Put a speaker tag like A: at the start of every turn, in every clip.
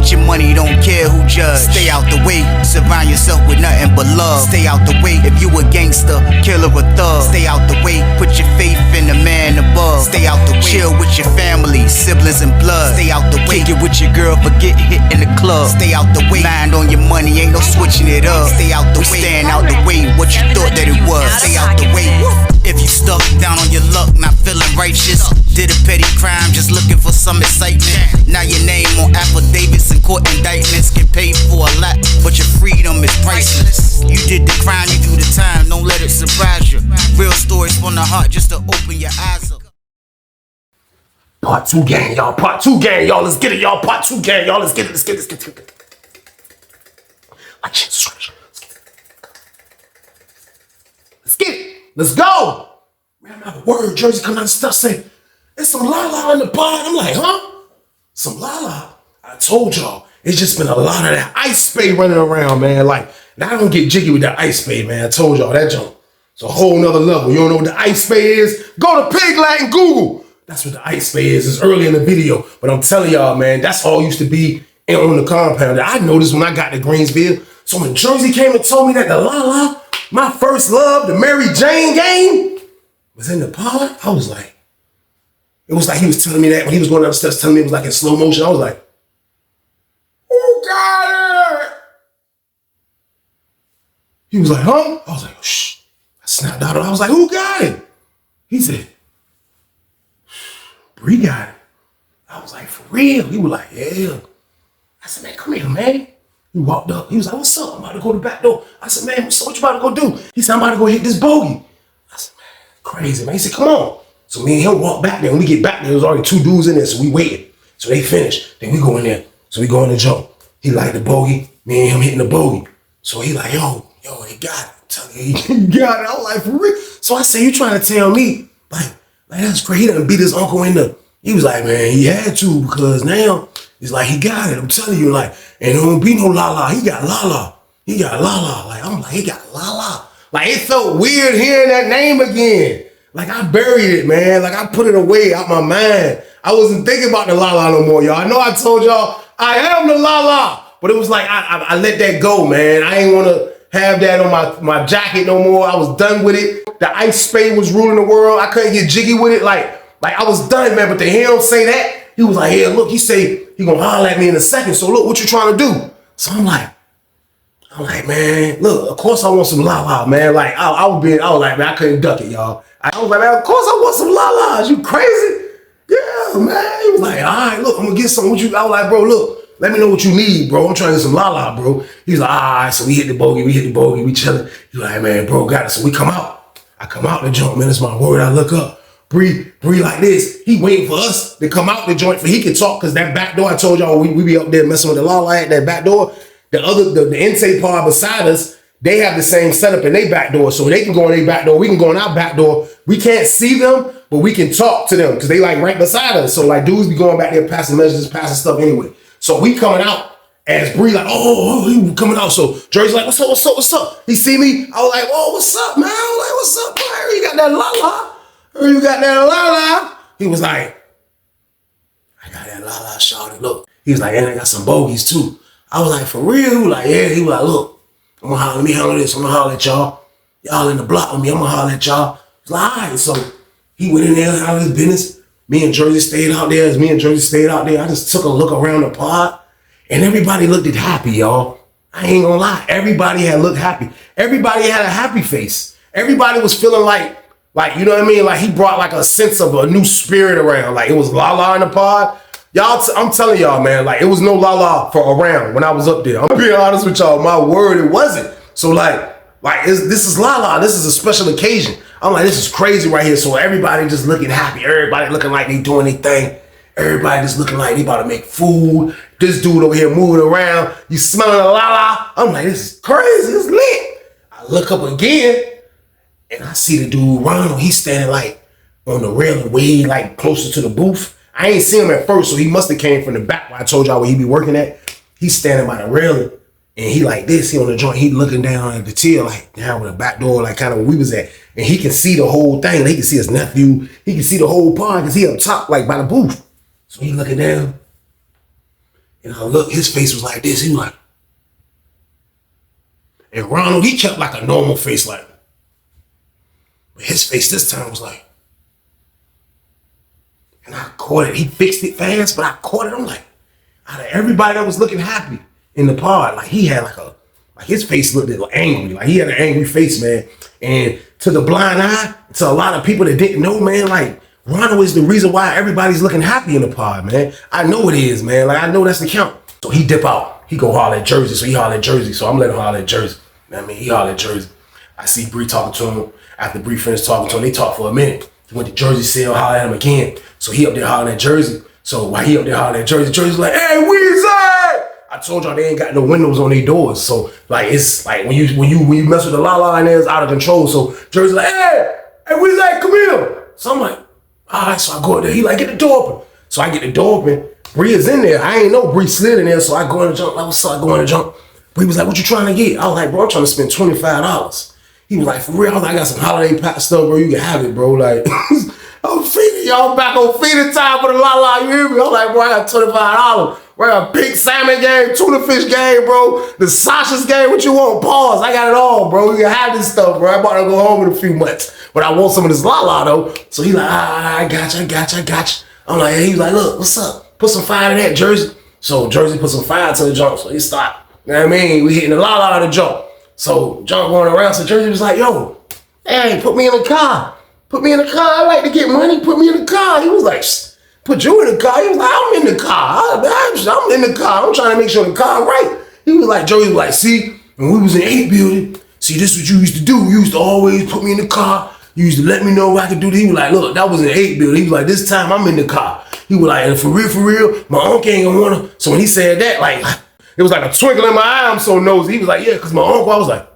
A: Get your money, don't care who judge. Stay out the way, surround yourself with nothing but love. Stay out the way, if you a gangster, killer or thug. Stay out the way, put your faith in the man above. Stay out the way, chill with your family, siblings and blood. Stay out the way, kick it with your girl, forget hit in the club. Stay out the way, mind on your money, ain't no switching it up. Stay out the way, stand out the way, what you thought that it was. Stay out the way. If you stuck down on your luck, not feeling righteous, did a petty crime, just looking for some excitement. Now your name on affidavits and court indictments, get paid for a lot, but your freedom is priceless. You did the crime, you do the time, don't let it surprise you. Real stories from the heart, just to open your eyes up.
B: Part 2 gang, y'all. Part 2 gang, y'all. Let's get it, y'all. Part 2 gang, y'all. Let's get it. Let's get it. Let's get it. Let's go. Man, I'm out word. Jersey coming out and stuff saying, there's some la-la in the pod. I'm like, huh? Some la-la? I told y'all, it's just been a lot of that ice spade running around, man. Like, now I don't get jiggy with that ice spade, man. I told y'all, that junk. It's a whole nother level. You don't know what the ice spade is? Go to Piglet and Google. That's what the ice spade is. It's early in the video. But I'm telling y'all, man, that's all used to be on the compound. I noticed when I got to Greensville. So when Jersey came and told me that the la-la, my first love, the Mary Jane game, was in the pod, I was like, it was like he was telling me that when he was going down the steps, telling me it was like in slow motion. I was like, who got it? He was like, huh? I was like, shh. I snapped out. I was like, who got it? He said, Bree got it. I was like, for real? He was like, yeah. I said, man, come here, man. He walked up. He was like, what's up? I'm about to go to the back door. I said, man, what's up? What you about to go do? He said, I'm about to go hit this bogey. I said, man, crazy, man. He said, come on. So me and him walk back there. When we get back there, there was already 2 dudes in there, so we waited. So they finished. Then we go in there. So we go in the jump. He like the bogey. Me and him hitting the bogey. So he like, yo, he got it. I'm telling you, he got it. I was like, for real? So I said, you trying to tell me, like that's crazy. He done beat his uncle in the, he was like, man, he had to because now it's like he got it. I'm telling you, like, and there won't be no la-la. He got la-la. He got la-la. Like, I'm like, he got la-la. Like, it felt weird hearing that name again. Like, I buried it, man. Like, I put it away out my mind. I wasn't thinking about the la-la no more, y'all. I know I told y'all I am the la-la, but it was like, I let that go, man. I ain't want to have that on my jacket no more. I was done with it. The ice spade was ruling the world. I couldn't get jiggy with it. Like I was done, man. But to hear him say that, he was like, yeah, look, he say he gonna holler at me in a second. So look, what you trying to do? So I'm like, man, look, of course I want some la-la, man. Like, I was like, man, I couldn't duck it, y'all. I was like, man, of course I want some la-las. You crazy? Yeah, man. He was like, all right, look, I'm gonna get some. I was like, bro, look, let me know what you need, bro. I'm trying to get some la-la, bro. He's like, all right, so we hit the bogey, we chilling. He's like, man, bro, got it. So we come out. I come out the joint, man. It's my word. I look up. Bree like this. He waiting for us to come out the joint for he can talk, because that back door, I told y'all, we be up there messing with the la-la at that back door. The intake part beside us, they have the same setup in their back door, so they can go in their back door. We can go in our back door. We can't see them, but we can talk to them because they like right beside us. So like dudes be going back there passing messages, passing stuff anyway. So we coming out as Bree like, oh, he coming out. So Jersey's like, what's up? He see me. I was like, oh, what's up, man? I was like, what's up, boy? You got that la-la? You got that la-la? He was like, I got that la-la, shawty. Look. He was like, and I got some bogeys too. I was like, for real? He was like, yeah. He was like, look, I'm gonna holler, let me holler this. I'm gonna holler at y'all. Y'all in the block with me. I'm gonna holler at y'all. He's like, all right. So he went in there and out of his business. Me and Jersey stayed out there. I just took a look around the pod and everybody looked happy, y'all. I ain't gonna lie. Everybody had looked happy. Everybody had a happy face. Everybody was feeling like, you know what I mean? Like he brought like a sense of a new spirit around. Like it was la-la in the pod. Y'all, I'm telling y'all, man, like it was no la-la for around when I was up there. I'm being honest with y'all, my word, it wasn't. So this is la-la, this is a special occasion. I'm like, this is crazy right here. So everybody just looking happy. Everybody looking like they doing their thing. Everybody just looking like they about to make food. This dude over here moving around. You smelling a la-la? I'm like, this is crazy, it's lit. I look up again and I see the dude, Ronald, he's standing like on the railing way like closer to the booth. I ain't seen him at first, so he must have came from the back where I told y'all where he be working at. He's standing by the railing, and he like this. He on the joint. He looking down at the till, like down with the back door, like kind of where we was at. And he can see the whole thing. He can see his nephew. He can see the whole pod because he up top, like by the booth. So he looking down, And I looked, his face was like this. He was like, and Ronald, he kept like a normal face, like, but his face this time was like, and I caught it. He fixed it fast, but I caught it. I'm like, out of everybody that was looking happy in the pod, like he had like his face looked angry. Like he had an angry face, man. And to the blind eye, to a lot of people that didn't know, man, like Ronald is the reason why everybody's looking happy in the pod, man. I know it is, man. Like I know that's the count. So he dip out. He go holler at Jersey. So he holler at Jersey. So I'm letting him holler at Jersey. You know what I mean? He holler at Jersey. I see Bree talking to him. After Bree finished talking to him, they talked for a minute. He went to Jersey cell, holler at him again. So he up there hollering at Jersey. So while he up there hollering at Jersey, Jersey's like, hey, Weezy! I told y'all they ain't got no windows on their doors. So like it's like when you mess with the la in there, it's out of control. So Jersey's like, hey, Weezy, come here. So I'm like, all right, so I go up there. He like, get the door open. So I get the door open. Bree is in there. I ain't know Bree slid in there. So I go in the jump. Like, what's up? I go in the jump. Bree was like, what you trying to get? I was like, bro, I'm trying to spend $25. He was like, for real? I was like, I got some holiday pack stuff, bro. You can have it, bro. Like, I'm feeding y'all back on feeding time for the la. You hear me? I'm like, bro, I got $25. Bro, I got pink salmon game, tuna fish game, bro. The Sasha's game, what you want? Pause. I got it all, bro. You can have this stuff, bro. I'm about to go home in a few months. But I want some of this la though. So he like, I got you. I'm like, hey, he's like, look, what's up? Put some fire in that, Jersey. So Jersey put some fire to the jump. So he stopped. You know what I mean? We hitting the la of the jump. So jump going around. So Jersey was like, yo, hey, put me in the car. Put me in the car. I like to get money. Put me in the car. He was like, put you in the car. He was like, I'm in the car. I'm in the car. I'm trying to make sure the car right. He was like, Jersey was like, see, when we was in 8 building, see, this is what you used to do. You used to always put me in the car. You used to let me know I could do this. He was like, look, that was in 8 building. He was like, this time I'm in the car. He was like, and for real, my uncle ain't gonna wanna. So when he said that, like, it was like a twinkle in my eye. I'm so nosy. He was like, yeah, because my uncle, I was like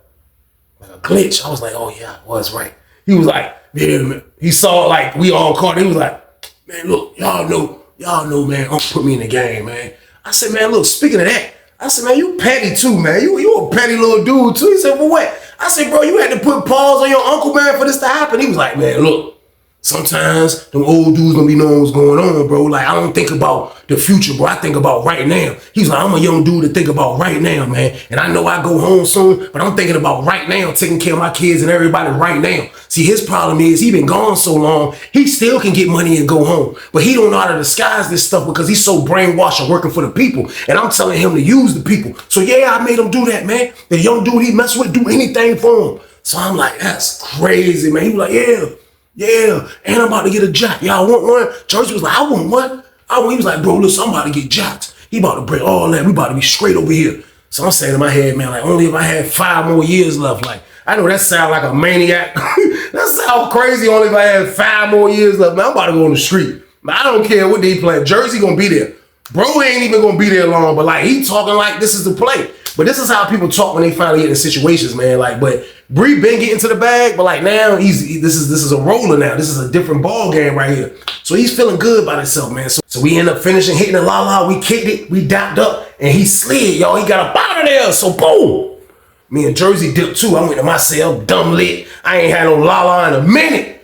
B: a glitch. I was like, oh yeah, I was right. He was like, yeah, he saw like we all caught. He was like, man, look, y'all know, man, Uncle put me in the game, man. I said, man, look, speaking of that, I said, man, you petty too, man. You a petty little dude too. He said, for what? I said, bro, you had to put pause on your uncle, man, for this to happen. He was like, man, look, sometimes them old dudes don't be knowing what's going on, bro. Like, I don't think about the future, bro. I think about right now. He's like, I'm a young dude to think about right now, man. And I know I go home soon, but I'm thinking about right now, taking care of my kids and everybody right now. See, his problem is he been gone so long, he still can get money and go home. But he don't know how to disguise this stuff because he's so brainwashed and working for the people. And I'm telling him to use the people. So yeah, I made him do that, man. The young dude he mess with, do anything for him. So I'm like, that's crazy, man. He was like, yeah, and I'm about to get a jack. Y'all want one? Jersey was like, I want one. He was like, bro, listen, I'm about to get jacked. He about to break all that. We about to be straight over here. So I'm saying in my head, man, like, only if I had 5 more years left. Like, I know that sound like a maniac. That sound crazy, only if I had 5 more years left. Man, I'm about to go on the street. Man, I don't care what they play. Jersey gonna be there. Bro ain't even gonna be there long, but like, he talking like this is the play. But this is how people talk when they finally get in situations, man. Like, but Bree been getting to the bag, but like now this is a roller now. This is a different ball game right here. So he's feeling good about himself, man. So we end up finishing hitting the la. We kicked it, we dapped up, and he slid, y'all. He got up out of there. So boom. Me and Jersey dipped too. I went to my cell, dumb lit. I ain't had no la in a minute.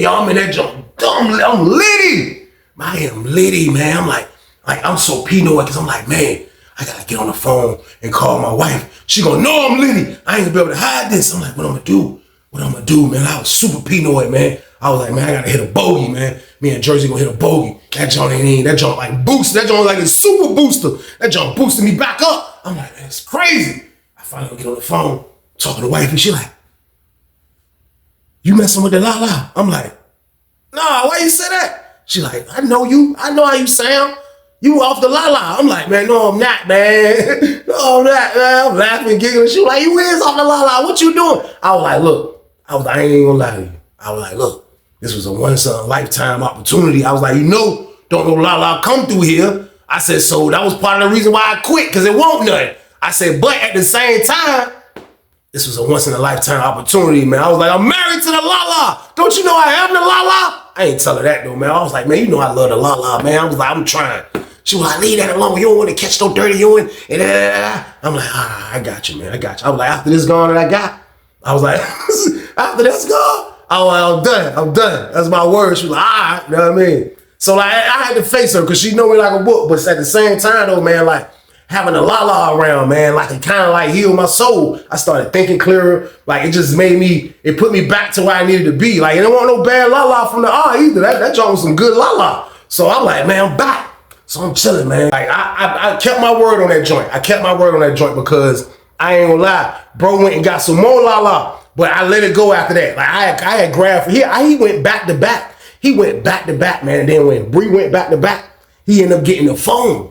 B: Y'all. I'm in that jump, dumb lit. I'm litty. I am litty, man. I'm like I'm so Pinoy because I'm like, man, I gotta get on the phone and call my wife. She gonna know I'm litty. I ain't gonna be able to hide this. I'm like, what I'm gonna do, man? I was super Pinoy, man. I was like, man, I gotta hit a bogey, man. Me and Jersey gonna hit a bogey. That joint ain't in. That joint like boost. That joint like a super booster. That joint boosted me back up. I'm like, man, it's crazy. I finally get on the phone, talking to wife, and she like, you messing with the la. I'm like, nah, why you say that? She like, I know you. I know how you sound. You off the la. I'm like, man, no, I'm not, man. No, I'm not, man. I'm laughing, giggling. She was like, you is off the la. What you doing? I was like, look, I ain't even gonna lie to you. I was like, look, this was a once in a lifetime opportunity. I was like, don't no la come through here. I said, so that was part of the reason why I quit, because it won't nothing. I said, but at the same time, this was a once in a lifetime opportunity, man. I was like, I'm married to the la. Don't you know I am the la? I ain't tell her that though, man. I was like, man, you know I love the la, man. I was like, I'm trying. She was like, leave that alone. You don't want to catch no dirty urine. And I'm like, I got you, man. I got you. I was like, after this gone that I got, I was like, after that's gone, I'm done. That's my word. She was like, all right, you know what I mean? So like I had to face her because she know me like a book. But at the same time though, man, like having a la around, man, like it kind of like healed my soul. I started thinking clearer. Like it just made me, it put me back to where I needed to be. Like it don't want no bad la from the R either. That joint was some good la. So I'm like, man, I'm back. So I'm chilling, man. Like I kept my word on that joint. I kept my word on that joint because I ain't gonna lie, bro went and got some more la, but I let it go after that. Like I had grabbed he went back to back. He went back to back, man. And then when Bree went back to back, he ended up getting the phone.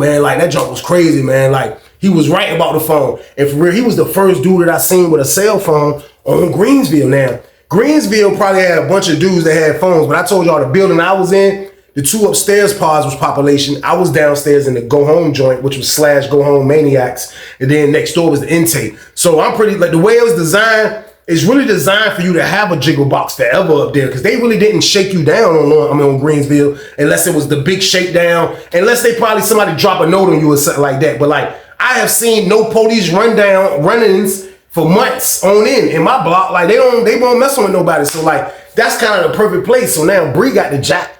B: Man. Like that joint was crazy, man. Like he was right about the phone. And for real, he was the first dude that I seen with a cell phone on Greensville. Now, Greensville probably had a bunch of dudes that had phones, but I told y'all the building I was in, the two upstairs pods was population. I was downstairs in the go home joint, which was / go home maniacs. And then next door was the intake. So I'm pretty, like the way it was designed, it's really designed for you to have a jiggle box forever up there because they really didn't shake you down on Greensville unless it was the big shakedown, unless they probably somebody drop a note on you or something like that. But like I have seen no police run-ins for months on in my block. Like they won't mess with nobody. So like that's kind of the perfect place. So now Bree got the jack.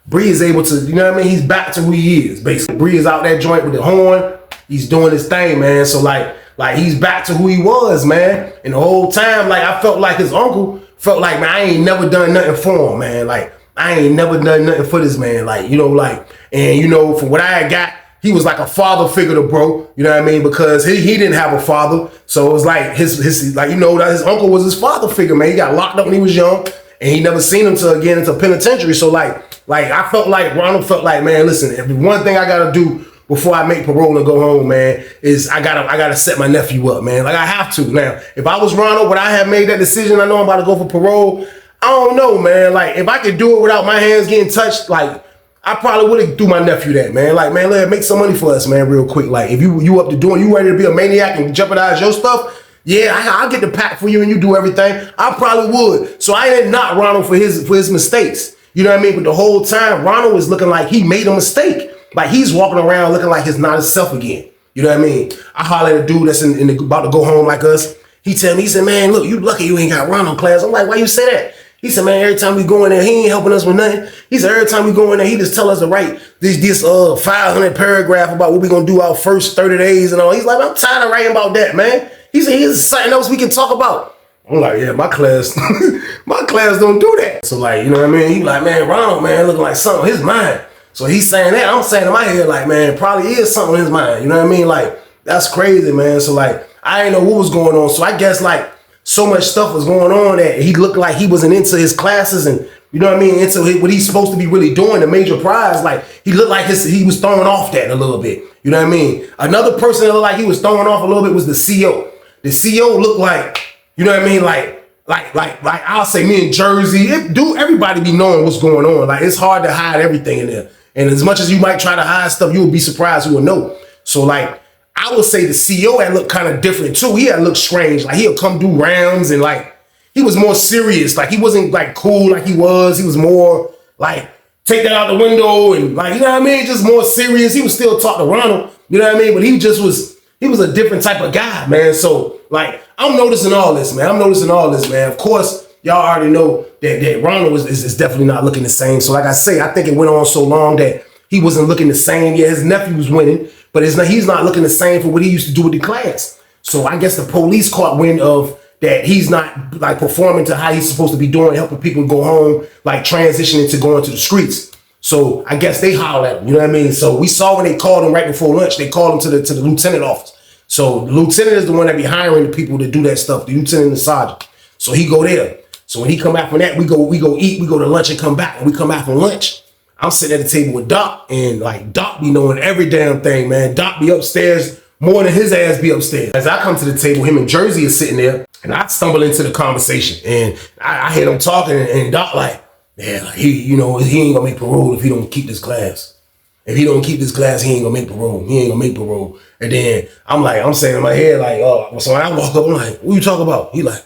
B: Bree is able to, you know what I mean? He's back to who he is, basically. Bree is out that joint with the horn. He's doing his thing, man. So like he's back to who he was, man. And the whole time, like I felt like his uncle felt like, man, I ain't never done nothing for him, man. Like I ain't never done nothing for this man. Like, you know, like, and you know, from what I had got, he was like a father figure to bro, you know what I mean? Because he didn't have a father. So it was like his like, you know, that his uncle was his father figure, man. He got locked up when he was young and he never seen him till again into penitentiary. So like I felt like Ronald felt like, man, listen, if one thing I gotta do before I make parole and go home, man, is I gotta set my nephew up, man. Like I have to. Now, if I was Ronald, would I have made that decision? I know I'm about to go for parole. I don't know, man. Like if I could do it without my hands getting touched, like I probably would have do my nephew that, man. Like, man, let make some money for us, man, real quick. Like if you up to doing, you ready to be a maniac and jeopardize your stuff? Yeah, I'll get the pack for you and you do everything. I probably would. So I didn't knock Ronald for his mistakes. You know what I mean? But the whole time, Ronald was looking like he made a mistake. Like he's walking around looking like he's not himself again. You know what I mean? I holler at a dude that's about to go home like us. He tell me, he said, man, look, you lucky you ain't got Ronald class. I'm like, why you say that? He said, man, every time we go in there, he ain't helping us with nothing. He said, every time we go in there, he just tell us to write this 500 paragraph about what we gonna do our first 30 days and all. He's like, I'm tired of writing about that, man. He said, here's something else we can talk about. I'm like, yeah, my class don't do that. So like, you know what I mean? He like, man, Ronald, man, looking like something on his mind. So he's saying that. I'm saying in my head, like, man, it probably is something on his mind. You know what I mean? Like, that's crazy, man. So like, I didn't know what was going on. So I guess like so much stuff was going on that he looked like he wasn't into his classes and, you know what I mean, into what he's supposed to be really doing, the major prize. Like, he looked like he was throwing off that a little bit. You know what I mean? Another person that looked like he was throwing off a little bit was the CO. The CO looked like, you know what I mean? Like I'll say me in Jersey, everybody be knowing what's going on. Like it's hard to hide everything in there. And as much as you might try to hide stuff, you will be surprised you will know. So like, I would say the CO had looked kind of different too. He had looked strange. Like he'll come do rounds and like, he was more serious. Like he wasn't like cool like he was. He was more like, take that out the window and like, you know what I mean? Just more serious. He was still talk to Ronald, you know what I mean? But he was a different type of guy, man. So like, I'm noticing all this, man. Of course, y'all already know that Ronald is definitely not looking the same. So like I say, I think it went on so long that he wasn't looking the same. Yeah, his nephew was winning, but he's not looking the same for what he used to do with the class. So I guess the police caught wind of that he's not like performing to how he's supposed to be doing, helping people go home, like transitioning to going to the streets. So I guess they hollered at him, you know what I mean? So we saw when they called him right before lunch, they called him to the lieutenant office. So the lieutenant is the one that be hiring the people to do that stuff, the lieutenant and the sergeant. So he go there. So when he come back from that, we go eat, we go to lunch and come back. When we come back from lunch, I'm sitting at the table with Doc, and like Doc be knowing every damn thing, man. Doc be upstairs more than his ass be upstairs. As I come to the table, him and Jersey is sitting there, and I stumble into the conversation, and I hear them talking, and Doc like, yeah, like he ain't gonna make parole if he don't keep this class. If he don't keep this class, he ain't gonna make parole. And then I'm saying in my head, like, oh, so when I walk up, I'm like, what you talking about? He like,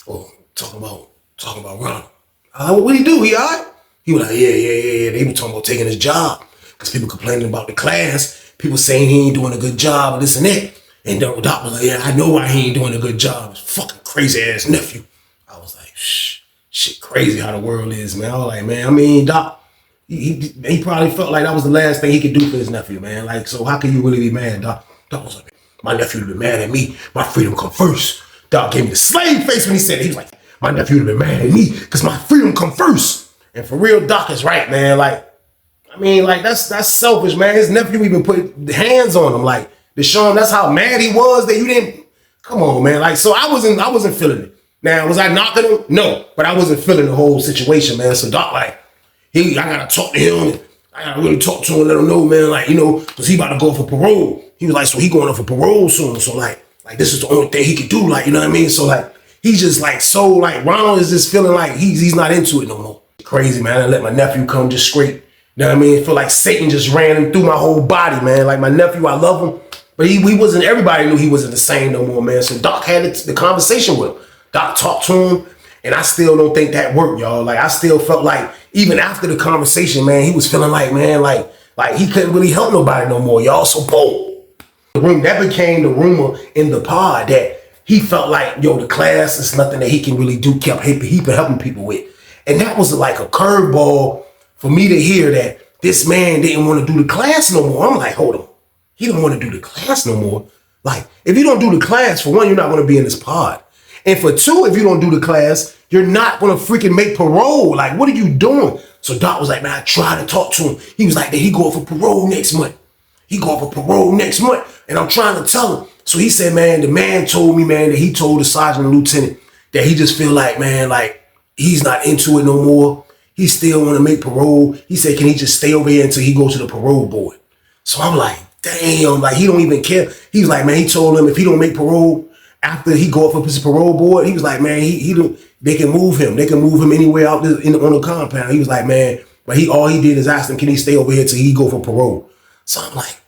B: oh, talking about Ronald. What he do? He all right? He was like, yeah. They were talking about taking his job. Because people complaining about the class. People saying he ain't doing a good job, and this and that. And Doc was like, yeah, I know why he ain't doing a good job. His fucking crazy ass nephew. I was like, shit, crazy how the world is, man. I was like, man, I mean, Doc, He probably felt like that was the last thing he could do for his nephew, man. Like, so how can you really be mad, Doc? Doc was like, my nephew would have been mad at me. My freedom come first. Doc gave me the slave face when he said it. He was like, my nephew would have been mad at me because my freedom come first. And for real, Doc is right, man. Like, I mean, like, that's selfish, man. His nephew even put hands on him, like, to show him that's how mad he was that you didn't. Come on, man. Like, so I wasn't feeling it. Now, was I knocking him? No, but I wasn't feeling the whole situation, man. So Doc, like, I gotta talk to him. I gotta really talk to him and let him know, man, like, you know, because he about to go for parole. He was like, so he going up for parole soon. So like this is the only thing he could do, like, you know what I mean? So like, he's just like, so like, Ronald is just feeling like he's not into it no more. Crazy, man. I let my nephew come just straight. You know what I mean? I feel like Satan just ran him through my whole body, man. Like, my nephew, I love him. But he wasn't, everybody knew he wasn't the same no more, man. So Doc had the conversation with him. Doc talked to him, and I still don't think that worked, y'all. Like, I still felt like, even after the conversation, man, he was feeling like, man, like he couldn't really help nobody no more, y'all. So boom. That became the rumor in the pod that he felt like, yo, the class is nothing that he can really do, kept helping people with. And that was like a curveball for me to hear that this man didn't want to do the class no more. I'm like, hold on. He don't want to do the class no more. Like, if you don't do the class, for one, you're not going to be in this pod. And for two, if you don't do the class, you're not going to freaking make parole. Like, what are you doing? So Doc was like, man, I tried to talk to him. He was like, he going for parole next month. He going for parole next month. And I'm trying to tell him. So he said, man, the man told me, man, that he told the sergeant and lieutenant that he just feel like, man, like, he's not into it no more. He still want to make parole. He said, can he just stay over here until he goes to the parole board? So I'm like, damn, like, he don't even care. He was like, man, he told him if he don't make parole after he go up for his parole board, he was like, man, they can move him. They can move him anywhere out there on the compound. He was like, man, but all he did is ask him, can he stay over here till he go for parole? So I'm like,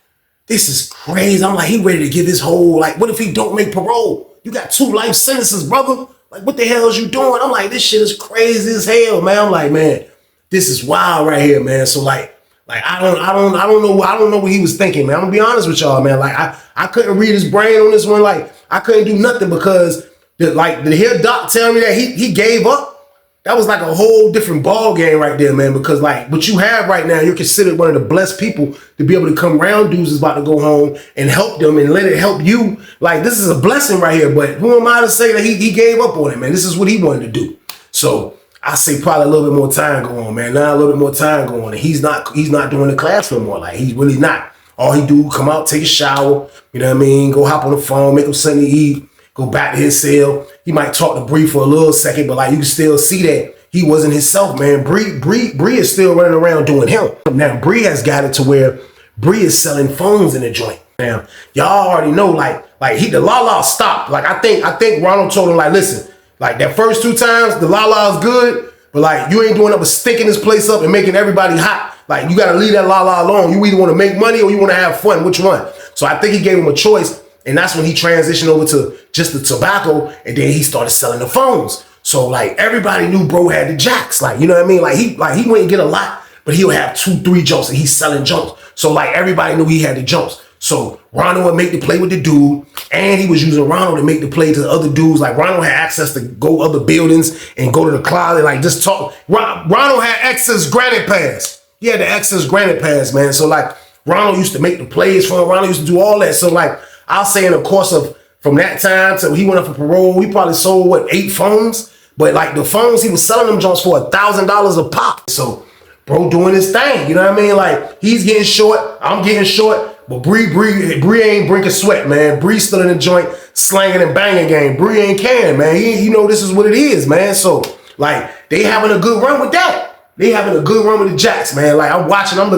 B: this is crazy. I'm like, he ready to give his whole, like, what if he don't make parole? You got 2 life sentences, brother. Like, what the hell is you doing? I'm like, this shit is crazy as hell, man. I'm like, man, this is wild right here, man. So like I don't know what he was thinking, man. I'm gonna be honest with y'all, man. Like, I couldn't read his brain on this one. Like, I couldn't do nothing because to hear Doc tell me that he gave up, that was like a whole different ball game right there, man. Because like what you have right now, you're considered one of the blessed people to be able to come around dudes is about to go home and help them and let it help you. Like, this is a blessing right here. But who am I to say that he gave up on it, man? This is what he wanted to do. So I say probably a little bit more time go on, man. Now a little bit more time go on. And he's not doing the class no more. Like, he's really not. All he do, come out, take a shower, you know what I mean? Go hop on the phone, make him something to eat, go back to his cell. He might talk to Bree for a little second, but like, you can still see that he wasn't himself, man. Bree is still running around doing him. Now Bree has got it to where Bree is selling phones in the joint. Now, y'all already know, like the la stopped. Like, I think Ronald told him, like, listen, like, that first 2 times, the la is good, but like, you ain't doing up but stinking this place up and making everybody hot. Like, you gotta leave that la alone. You either want to make money or you want to have fun. Which one? So I think he gave him a choice, and that's when he transitioned over to just the tobacco, and then he started selling the phones. So like, everybody knew bro had the jacks. Like, you know what I mean? Like, he wouldn't get a lot, but he'll have 2-3 jumps, and he's selling jumps. So like, everybody knew he had the jumps. So Ronald would make the play with the dude, and he was using Ronald to make the play to the other dudes. Like, Ronald had access to go other buildings and go to the closet, like, just talk. Ronald had access granite pass. He had the access granite pass, man. So like, Ronald used to make the plays for him. Ronald used to do all that. So like, I'll say in the course of from that time till he went up for parole, we probably sold 8 phones. But like, the phones, he was selling them joints for $1,000 a pop. So bro doing his thing, you know what I mean? Like, he's getting short, I'm getting short. But Bree ain't breaking sweat, man. Bree still in the joint, slanging and banging game. Bree ain't caring, man. He know this is what it is, man. So like, they having a good run with that. They having a good run with the jacks, man. Like, I'm watching, I'm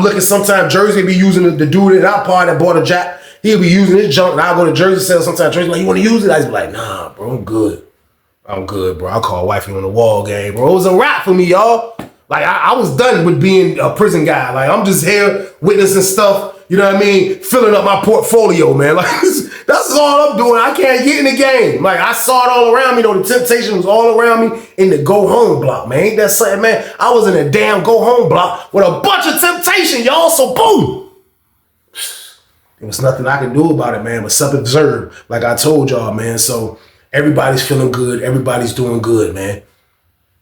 B: looking sometimes Jersey be using the dude in our part that bought a jack. He'll be using his junk, and I'll go to Jersey sell sometimes. Jersey like, you want to use it? I just be like, nah, bro, I'm good. I'm good, bro. I'll call wifey on the wall game, bro. It was a wrap for me, y'all. Like, I was done with being a prison guy. Like, I'm just here witnessing stuff, you know what I mean? Filling up my portfolio, man. Like, that's all I'm doing. I can't get in the game. Like, I saw it all around me, though. The temptation was all around me in the go home block, man. Ain't that something, man? I was in a damn go home block with a bunch of temptation, y'all. So, boom. There was nothing I could do about it, man, but self-observe, like I told y'all, man. So, everybody's feeling good. Everybody's doing good, man.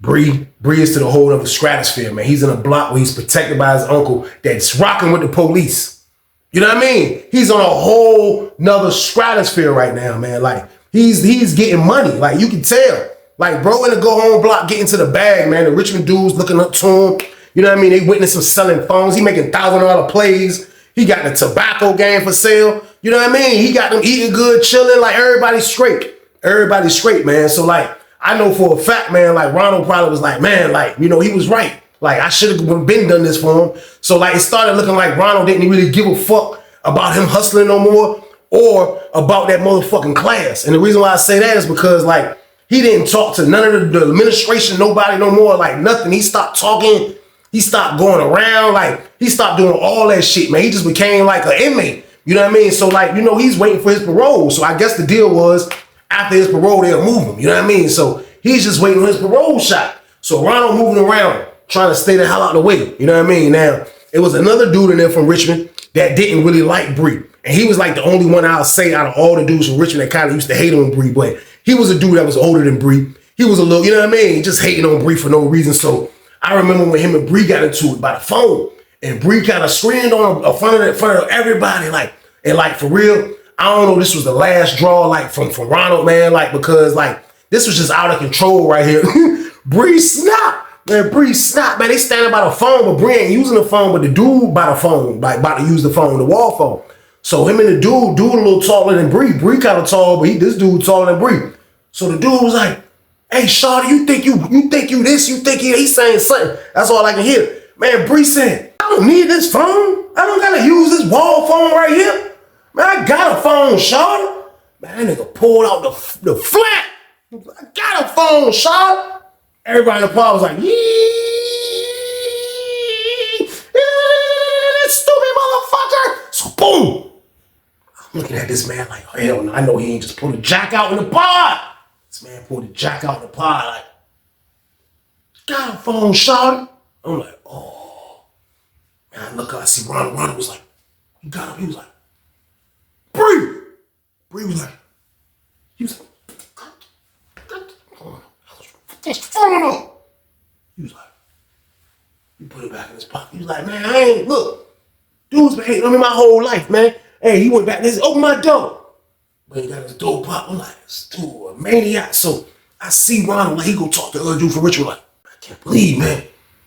B: Bree is to the whole other stratosphere, man. He's in a block where he's protected by his uncle that's rocking with the police. You know what I mean? He's on a whole nother stratosphere right now, man. Like, he's getting money. Like, you can tell. Like, bro in the go home block getting to the bag, man. The Richmond dudes looking up to him. You know what I mean? They witness him selling phones. He making $1,000 plays. He got the tobacco game for sale. You know what I mean? He got them eating good, chilling. Like, everybody's straight. Everybody's straight, man. So, like, I know for a fact, man, like, Ronald probably was like, man, like, you know, he was right. Like, I should have been done this for him. So, like, it started looking like Ronald didn't really give a fuck about him hustling no more or about that motherfucking class. And the reason why I say that is because, like, he didn't talk to none of the administration, nobody no more, like, nothing. He stopped talking. He stopped going around. Like, he stopped doing all that shit, man. He just became, like, an inmate. You know what I mean? So, like, you know, he's waiting for his parole. So, I guess the deal was after his parole, they'll move him. You know what I mean? So, he's just waiting on his parole shot. So, Ronald moving around, trying to stay the hell out of the way. You know what I mean? Now, it was another dude in there from Richmond that didn't really like Bree. And he was like the only one I'll say out of all the dudes from Richmond that kind of used to hate on Bree. But he was a dude that was older than Bree. He was a little, you know what I mean? Just hating on Bree for no reason. So I remember when him and Bree got into it by the phone. And Bree kind of screamed on in front of everybody. Like, and like for real, I don't know, this was the last draw, like from Ronald, man. Like, because like this was just out of control right here. Bree snapped. Man, Bree snapped, man. They standing by the phone, but Bree ain't using the phone, but the dude by the phone, like about to use the phone, the wall phone. So him and the dude a little taller than Bree. Bree kind of tall, but this dude taller than Bree. So the dude was like, hey, shawty, you think you this, you think he's saying something. That's all I can hear. Man, Bree said, I don't need this phone. I don't gotta use this wall phone right here. Man, I got a phone, shawty. Man, that nigga pulled out the flat. I got a phone, shawty. Everybody in the park was like, yee, stupid motherfucker. So boom. I'm looking at this man like, hell no, I know he ain't just pulled a jack out in the pod. This man pulled the jack out in the pod like, got a phone, shawty. I'm like, oh. Man, I look up, I see Ronald. Ronald was like, he got up, he was like, Bree. Bree was like, he was like, this phone up. He was like, he put it back in his pocket. He was like, man, I ain't, look, dude's been hating on me my whole life, man. Hey, he went back and he said, open my door. But he got his door pop. I'm like, this dude a maniac. So I see Ronald, like, he go talk to the other dude from Richmond, like, I can't believe, man.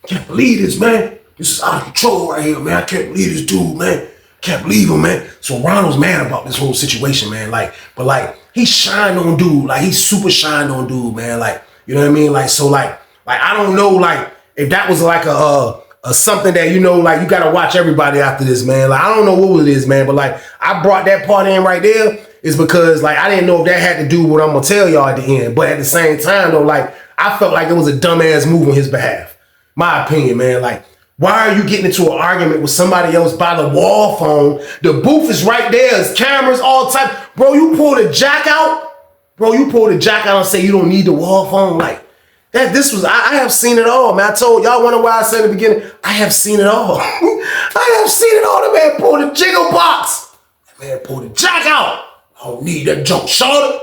B: Can't believe this, man. This is out of control right here, man. I can't believe this dude, man. Can't believe him, man. So Ronald's mad about this whole situation, man. Like, but like, he shined on dude. Like, he super shined on dude, man. Like, you know what I mean? Like, so like I don't know, like, if that was like a something that, you know, like, you got to watch everybody after this, man. Like, I don't know what it is, man. But like, I brought that part in right there is because like, I didn't know if that had to do with what I'm going to tell y'all at the end. But at the same time, though, like, I felt like it was a dumbass move on his behalf. My opinion, man. Like, why are you getting into an argument with somebody else by the wall phone? The booth is right there. There's cameras, all type. Bro, you pull the jack out. Bro, you pull the jack out and say you don't need the wall phone. Like, that. This was, I have seen it all, man. I told y'all, wonder why I said in the beginning, I have seen it all. I have seen it all. The man pulled the jiggle box. That man pulled the jack out. I don't need that junk, shorty.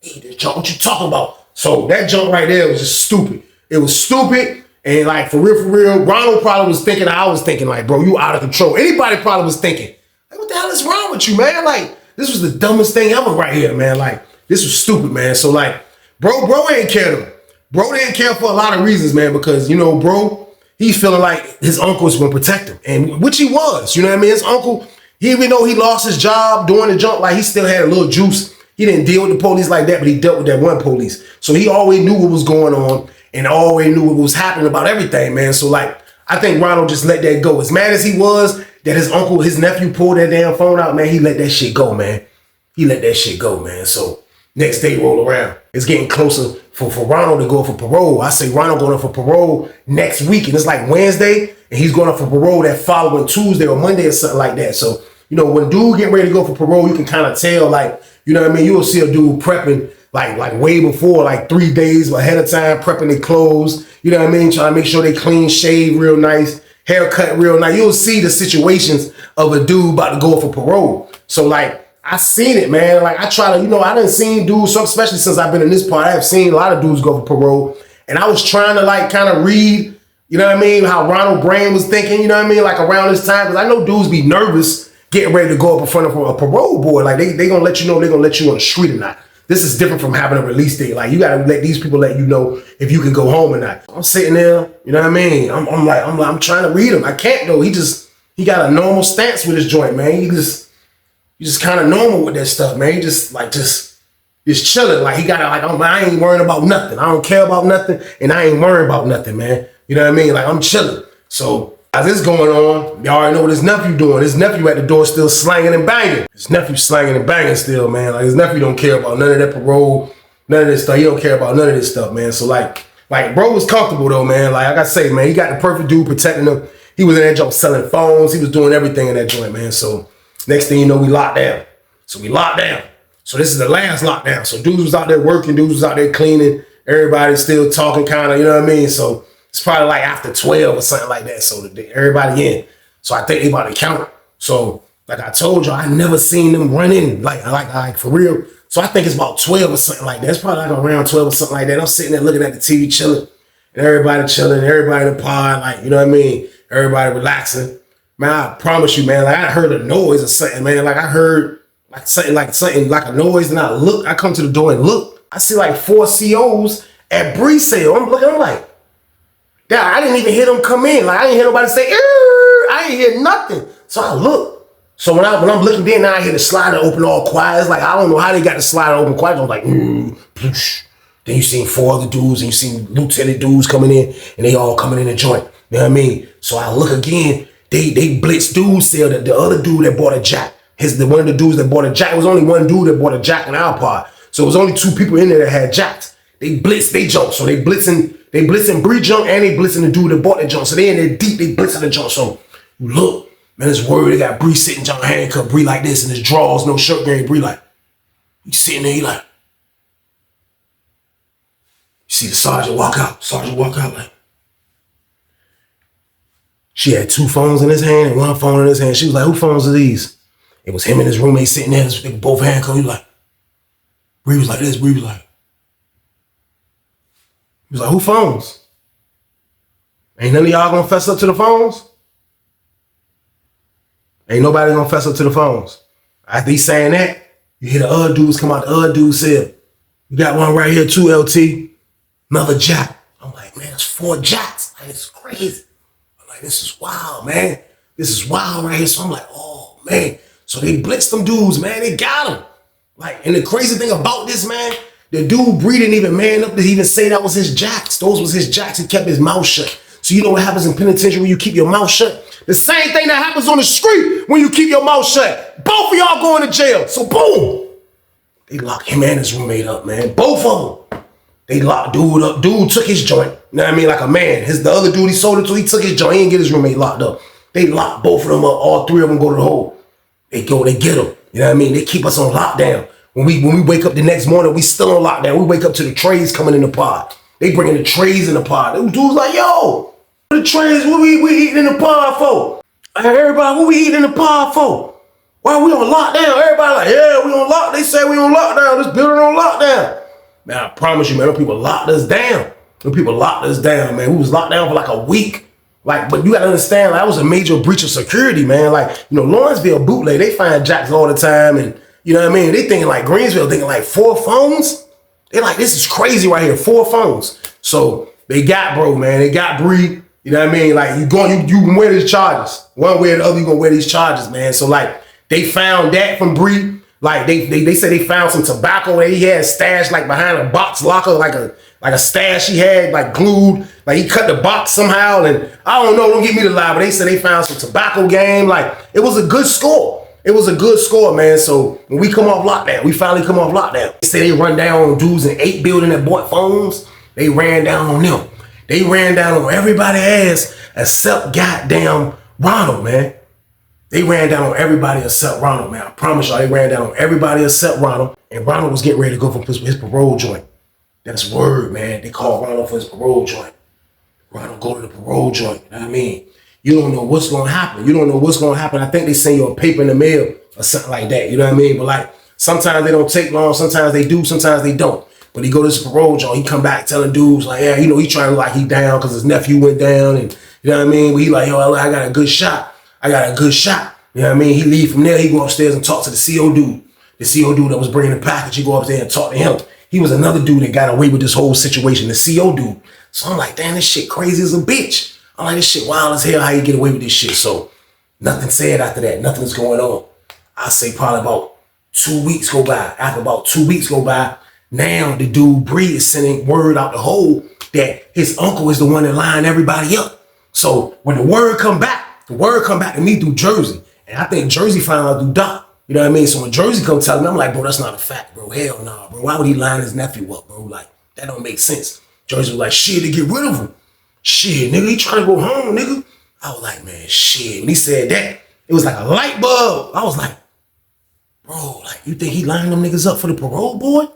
B: Need that junk. What you talking about? So that junk right there was just stupid. It was stupid. And like, for real, Ronald probably was thinking, I was thinking, like, bro, you out of control. Anybody probably was thinking, like, what the hell is wrong with you, man? Like, this was the dumbest thing ever right here, man. Like, this was stupid, man. So like, bro ain't care though. Bro didn't care for a lot of reasons, man, because, you know, bro, he's feeling like his uncle's gonna protect him. And which he was, you know what I mean? His uncle, even though he lost his job doing the junk, like, he still had a little juice. He didn't deal with the police like that, but he dealt with that one police. So he always knew what was going on and always knew what was happening about everything, man. So like, I think Ronald just let that go. As mad as he was that his uncle, his nephew pulled that damn phone out, man, he let that shit go, man. He let that shit go, man. So next day roll around. It's getting closer for Ronald to go for parole. I say Ronald going up for parole next week, and it's like Wednesday, and he's going up for parole that following Tuesday or Monday or something like that. So, you know, when dude getting ready to go for parole, you can kind of tell, like, you know what I mean? You'll see a dude prepping like way before, like 3 days ahead of time, prepping their clothes. You know what I mean? Trying to make sure they clean, shave real nice, haircut real nice. You'll see the situations of a dude about to go for parole. So like, I seen it, man. Like, I try to, you know, I done seen dudes, so especially since I've been in this part, I have seen a lot of dudes go for parole. And I was trying to like kind of read, you know what I mean, how Ronald Brain was thinking, you know what I mean, like around this time, because I know dudes be nervous getting ready to go up in front of a parole board. Like they gonna let you know they're gonna let you on the street or not. This is different from having a release date. Like you gotta let these people let you know if you can go home or not. I'm sitting there, you know what I mean? I'm trying to read him. I can't though. He got a normal stance with his joint, man. He just kind of normal with that stuff, man. He just chilling. Like he got I ain't worrying about nothing. I don't care about nothing, and I ain't worrying about nothing, man. You know what I mean? Like I'm chilling. So as this going on, y'all already know what his nephew doing. His nephew at the door still slanging and banging. His nephew slanging and banging still, man. Like his nephew don't care about none of that parole, none of this stuff. He don't care about none of this stuff, man. So like bro was comfortable though, man. Like I say, man, he got the perfect dude protecting him. He was in that joint selling phones. He was doing everything in that joint, man. So next thing you know, we locked down. So this is the last lockdown. So dudes was out there working, dudes was out there cleaning. Everybody's still talking kind of, you know what I mean? So it's probably like after 12 or something like that. So everybody in. So I think they about to count. So like I told you, I never seen them run in like for real. So I think it's about 12 or something like that. It's probably like around 12 or something like that. I'm sitting there looking at the TV chilling, and everybody chilling, everybody in the pod, like, you know what I mean? Everybody relaxing. Man, I promise you, man, like I heard a noise or something, man. Like I heard something like a noise, and I come to the door and look. I see like 4 COs at Bree sale. I'm looking, I'm like, yeah, I didn't even hear them come in. Like I didn't hear nobody say, I didn't hear nothing. So I look. So when I'm looking there, now I hear the slider open all quiet. It's like, I don't know how they got the slider open quiet. I was like, ploosh. Then you seen 4 other dudes, and you seen lieutenant dudes coming in, and they all coming in the joint. You know what I mean? So I look again. They blitz dudes still. The other dude that bought a jack. One of the dudes that bought a jack. It was only one dude that bought a jack in our pod. So it was only 2 people in there that had jacks. They blitz, they jump. So they blitzing Bree jump, and they blitzing the dude that bought the jump. So they in there deep, they blitzing the jump. So you look, man, it's word. They got Bree sitting, John handcuffed, Bree like this, and his drawers, no shirt game. Bree like, he sitting there, he like, you see the sergeant walk out like, she had 2 phones in his hand and 1 phone in his hand. She was like, who phones are these? It was him and his roommate sitting there. They were both handcuffed. He was like, Bree was like this. Bree was like, who phones? Ain't none of y'all gonna fess up to the phones? Ain't nobody gonna fess up to the phones. After he's saying that, you hear the other dudes come out. The other dude said, you got one right here too, LT. Another jack. I'm like, man, it's 4 jacks. Like, it's crazy. I'm like, this is wild, man. This is wild right here. So I'm like, oh, man. So they blitzed them dudes, man. They got them. Like, and the crazy thing about this, man, the dude Bree didn't even man up to even say that was his jacks. Those was his jacks. He kept his mouth shut. So you know what happens in penitentiary when you keep your mouth shut? The same thing that happens on the street when you keep your mouth shut. Both of y'all going to jail. So boom. They locked him and his roommate up, man. Both of them. They locked dude up. Dude took his joint. You know what I mean? Like a man. The other dude he sold it to, he took his joint. He didn't get his roommate locked up. They locked both of them up. All 3 of them go to the hole. They go, they get them. You know what I mean? They keep us on lockdown. When we wake up the next morning, we still on lockdown. We wake up to the trays coming in the pod. They bringing the trays in the pod. Them dudes like, yo, the trays, what we eating in the pod for? Everybody, what we eating in the pod for? Why we on lockdown? Everybody like, yeah, we on lockdown. They say we on lockdown. This building on lockdown. Man, I promise you, man, them people locked us down. Them people locked us down, man. We was locked down for like a week. Like, but you gotta understand, like, that was a major breach of security, man. Like, you know, Lawrenceville bootleg, they find jacks all the time, and you know what I mean? They thinking like Greensville, thinking like 4 phones. They like, this is crazy right here, 4 phones. So they got bro, man. They got Bree. You know what I mean? Like you can wear these charges. One way or the other, you gonna wear these charges, man. So like they found that from Bree. Like they said they found some tobacco that he had stashed like behind a box locker, like a stash he had like glued. Like he cut the box somehow, and I don't know. Don't get me to lie, but they said they found some tobacco game. Like it was a good score. It was a good score, man. So when we come off lockdown, we finally come off lockdown. They say they run down on dudes in 8 building that bought phones. They ran down on them. They ran down on everybody ass except goddamn Ronald, man. They ran down on everybody except Ronald, man. I promise y'all, they ran down on everybody except Ronald. And Ronald was getting ready to go for his parole joint. That's word, man. They called Ronald for his parole joint. Ronald go to the parole joint, you know what I mean? You don't know what's gonna happen. You don't know what's gonna happen. I think they send you a paper in the mail or something like that, you know what I mean? But like, sometimes they don't take long, sometimes they do, sometimes they don't. But he go to this parole joint, he come back telling dudes like, yeah, he trying to like he down because his nephew went down, and you know what I mean? But he like, yo, I got a good shot. You know what I mean? He leave from there, he go upstairs and talk to the CO dude. The CO dude that was bringing the package, he go up there and talk to him. He was another dude that got away with this whole situation, the CO dude. So I'm like, damn, this shit crazy as a bitch. I'm like, this shit wild as hell, how you get away with this shit? So nothing said after that, nothing's going on. I say probably about 2 weeks go by. After about 2 weeks go by, now the dude Bree is sending word out the hole that his uncle is the one that lined everybody up. So when the word come back to me through Jersey. And I think Jersey found out through Doc. You know what I mean? So when Jersey come tell me, I'm like, bro, that's not a fact, bro. Hell nah, bro. Why would he line his nephew up, bro? Like, that don't make sense. Jersey was like, shit, to get rid of him. Shit, nigga, he trying to go home, nigga. I was like, man, shit. When he said that, it was like a light bulb. I was like, bro, like, you think he lined them niggas up for the parole board?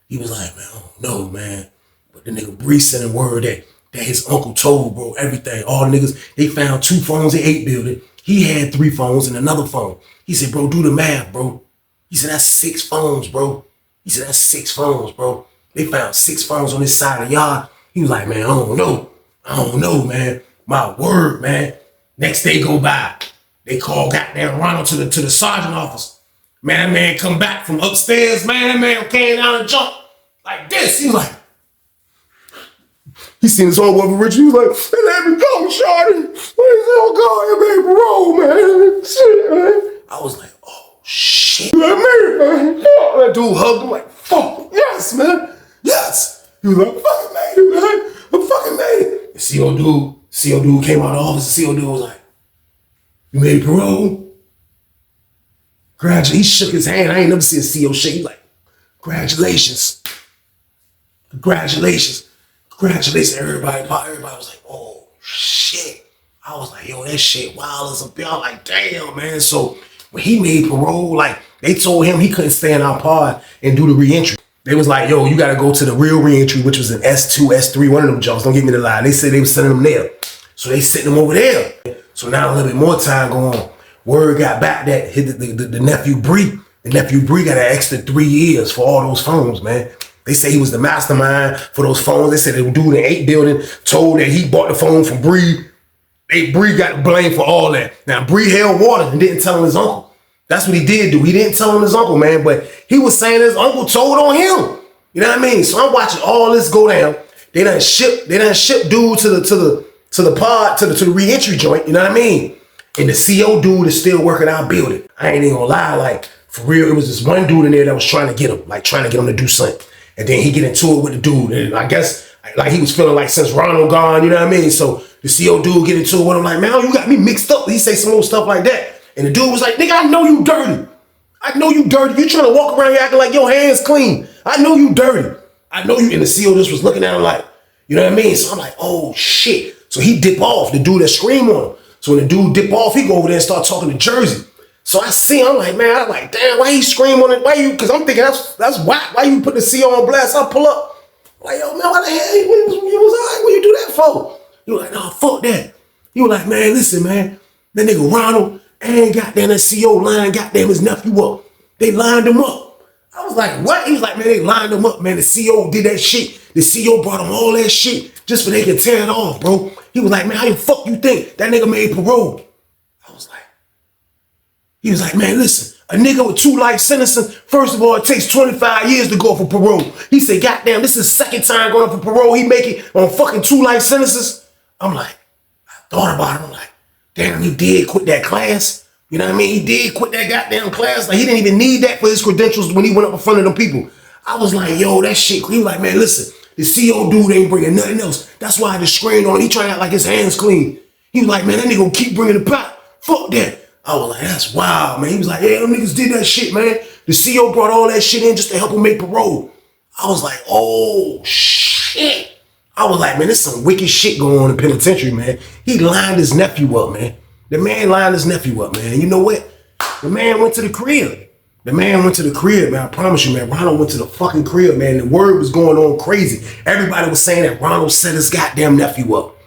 B: He was like, man, I don't know, man. But the nigga Bree sent a word that his uncle told, bro, everything. All the niggas, they found 2 phones in 8 building. He had 3 phones and another phone. He said, bro, do the math, bro. He said, that's 6 phones, bro. He said, that's 6 phones, bro. They found 6 phones on this side of the yard. He was like, man, I don't know, man. My word, man. Next day go by. They call goddamn Ronald to the sergeant office. Man come back from upstairs. Man came down and jumped like this. He was like, he seen his own brother Richie. He was like, they let me go, Shorty. Oh God, you made parole, man. Shit, man. I was like, oh shit. Like, man, that dude hugged him like, fuck, yes, man. Yes. He was like, fucking made it, man. I fucking made it. The CO dude came out of the office. The CO dude was like, you made parole? He shook his hand. I ain't never seen a CO shake. He like, congratulations. Everybody was like, oh shit. I was like, yo, that shit wild as a bitch. I was like, damn, man. So when he made parole, like, they told him he couldn't stay in our pod and do the reentry. They was like, yo, you gotta go to the real reentry, which was an S2, S3, one of them jobs. Don't get me the lie. They said they was sending him there. So they sent him over there. So now a little bit more time going on. Word got back that the nephew Bree got an extra 3 years for all those phones, man. They say he was the mastermind for those phones. They said the dude in 8 building told that he bought the phone from Bree. Bree got blamed for all that. Now Bree held water and didn't tell him his uncle. That's what he did do. He didn't tell him his uncle, man, but he was saying his uncle told on him. You know what I mean? So I'm watching all this go down. They done ship dude to the pod, to the reentry joint, you know what I mean? And the CO dude is still working our building. I ain't even gonna lie, like, for real, it was this one dude in there that was trying to get him to do something. And then he get into it with the dude. And I guess, like, he was feeling like since Ronald gone, you know what I mean? So the CO dude get into it with him like, man, you got me mixed up. He say some old stuff like that. And the dude was like, nigga, I know you dirty. You trying to walk around here acting like your hands clean. I know you dirty. I know you. And the CO just was looking at him like, you know what I mean? So I'm like, oh shit. So he dip off, the dude that screamed on him. So when the dude dip off, he go over there and start talking to Jersey. So I see him, I'm like, man, I'm like, damn, why he scream on it? Why you? Because I'm thinking that's whack. Why you put the CO on blast? I pull up. I'm like, yo, man, why the hell you was all right? What you do that for? He was like, nah, fuck that. He was like, man, listen, man. That nigga Ronald and goddamn that CO line goddamn his nephew up. They lined him up. I was like, what? He was like, man, they lined him up, man. The CO did that shit. The CO brought him all that shit just so they could tear it off, bro. He was like, man, how the fuck you think that nigga made parole? He was like, man, listen, a nigga with 2 life sentences, first of all, it takes 25 years to go for parole. He said, goddamn, this is the 2nd time going for parole. He make it on fucking 2 life sentences. I'm like, I thought about it. I'm like, damn, he did quit that class. You know what I mean? He did quit that goddamn class. Like, he didn't even need that for his credentials when he went up in front of them people. I was like, yo, that shit. He was like, man, listen, the CO dude ain't bringing nothing else. That's why I just screened on him. He trying to act like his hands clean. He was like, man, that nigga gonna keep bringing the pot. Fuck that. I was like, that's wild, man. He was like, yeah, them niggas did that shit, man. The CO brought all that shit in just to help him make parole. I was like, oh, shit. I was like, man, there's some wicked shit going on in the penitentiary, man. He lined his nephew up, man. The man lined his nephew up, man. You know what? The man went to the crib. Man. I promise you, man. Ronald went to the fucking crib, man. The word was going on crazy. Everybody was saying that Ronald set his goddamn nephew up.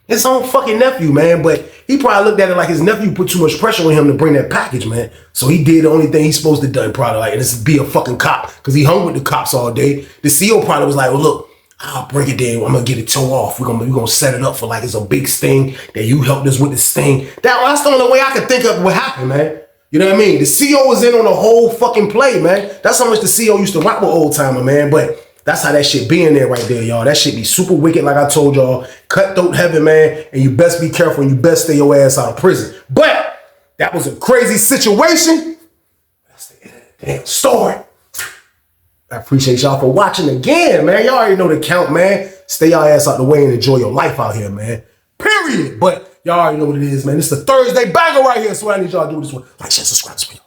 B: His own fucking nephew, man. But he probably looked at it like his nephew put too much pressure on him to bring that package, man. So he did the only thing he's supposed to do, probably like, and this is be a fucking cop. Because he hung with the cops all day. The CO probably was like, well, look, I'll bring it there. I'm going to get it towed off. We're gonna set it up for like it's a big sting that you helped us with this thing. That's the only way I could think of what happened, man. You know what I mean? The CO was in on the whole fucking play, man. That's how much the CO used to rock with Old Timer, man. But that's how that shit be in there right there, y'all. That shit be super wicked, like I told y'all. Cutthroat heaven, man. And you best be careful and you best stay your ass out of prison. But that was a crazy situation. That's the end of the damn story. I appreciate y'all for watching again, man. Y'all already know the count, man. Stay y'all ass out the way and enjoy your life out here, man. Period. But y'all already know what it is, man. This is the Thursday banger right here. So I need y'all to do this one. Like, share, subscribe, subscribe.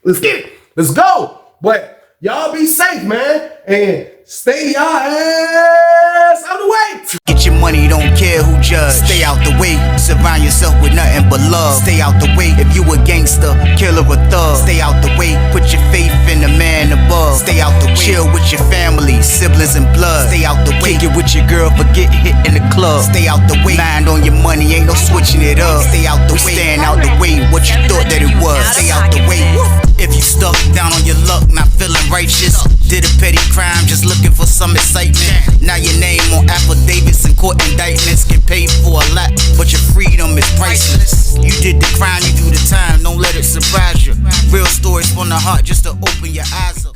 B: Let's get it. Let's go. But y'all be safe, man. And stay y'all ass out the way.
A: Get your money, don't care who judge. Stay out the way, surround yourself with nothing but love. Stay out the way if you a gangster, killer or thug. Stay out the way, put your faith in the man above. Stay out the way, chill with your family, siblings and blood. Stay out the way, kick it with your girl, forget hit in the club. Stay out the way, mind on your money, ain't no switching it up. Stay out the way, stand out the way, what you thought that it was. Stay out the way. If you stuck down on your luck, not feeling righteous, did a petty crime, just looking for some excitement. Now your name on affidavits and court indictments get paid for a lot, but your freedom is priceless. You did the crime, you do the time, don't let it surprise you. Real stories from the heart, just to open your eyes up.